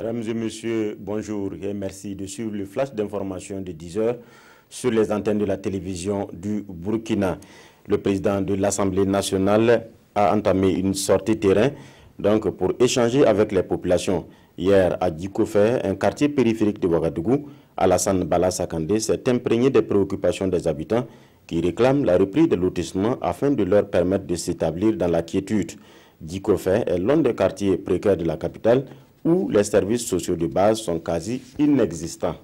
Mesdames et messieurs, bonjour et merci de suivre le flash d'information de 10 heures sur les antennes de la télévision du Burkina. Le président de l'Assemblée nationale a entamé une sortie terrain pour échanger avec les populations. Hier, à Djikofé, un quartier périphérique de Ouagadougou, Alassane Bala Sakandé s'est imprégné des préoccupations des habitants qui réclament la reprise des lotissements afin de leur permettre de s'établir dans la quiétude. Djikofé est l'un des quartiers précaires de la capitale où les services sociaux de base sont quasi inexistants.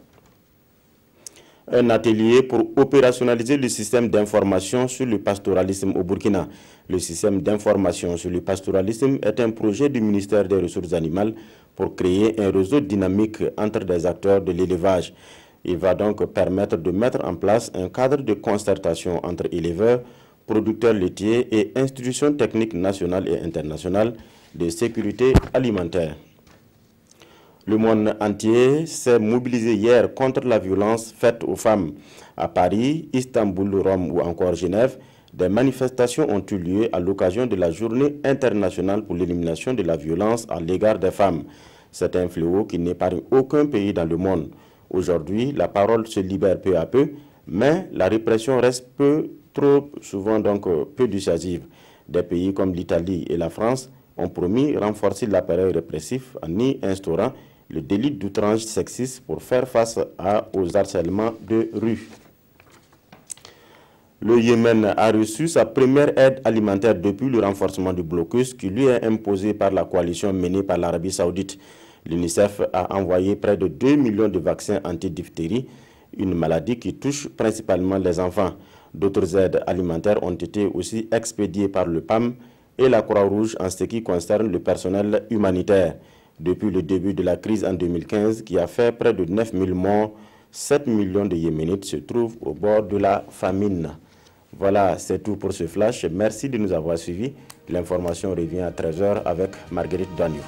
Un atelier pour opérationnaliser le système d'information sur le pastoralisme au Burkina. Le système d'information sur le pastoralisme est un projet du ministère des Ressources animales pour créer un réseau dynamique entre des acteurs de l'élevage. Il va donc permettre de mettre en place un cadre de concertation entre éleveurs, producteurs laitiers et institutions techniques nationales et internationales de sécurité alimentaire. Le monde entier s'est mobilisé hier contre la violence faite aux femmes. À Paris, Istanbul, Rome ou encore Genève, des manifestations ont eu lieu à l'occasion de la Journée internationale pour l'élimination de la violence à l'égard des femmes. C'est un fléau qui n'épargne aucun pays dans le monde. Aujourd'hui, la parole se libère peu à peu, mais la répression reste trop souvent peu dissuasive. Des pays comme l'Italie et la France ont promis renforcer l'appareil répressif en y instaurant le délit d'outrage sexiste pour faire face aux harcèlements de rue. Le Yémen a reçu sa première aide alimentaire depuis le renforcement du blocus qui lui est imposé par la coalition menée par l'Arabie Saoudite. L'UNICEF a envoyé près de 2 millions de vaccins anti-diphtérie, une maladie qui touche principalement les enfants. D'autres aides alimentaires ont été aussi expédiées par le PAM et la Croix-Rouge en ce qui concerne le personnel humanitaire. Depuis le début de la crise en 2015, qui a fait près de 9 000 morts, 7 millions de Yéménites se trouvent au bord de la famine. Voilà, c'est tout pour ce flash. Merci de nous avoir suivis. L'information revient à 13 h avec Marguerite Daniou.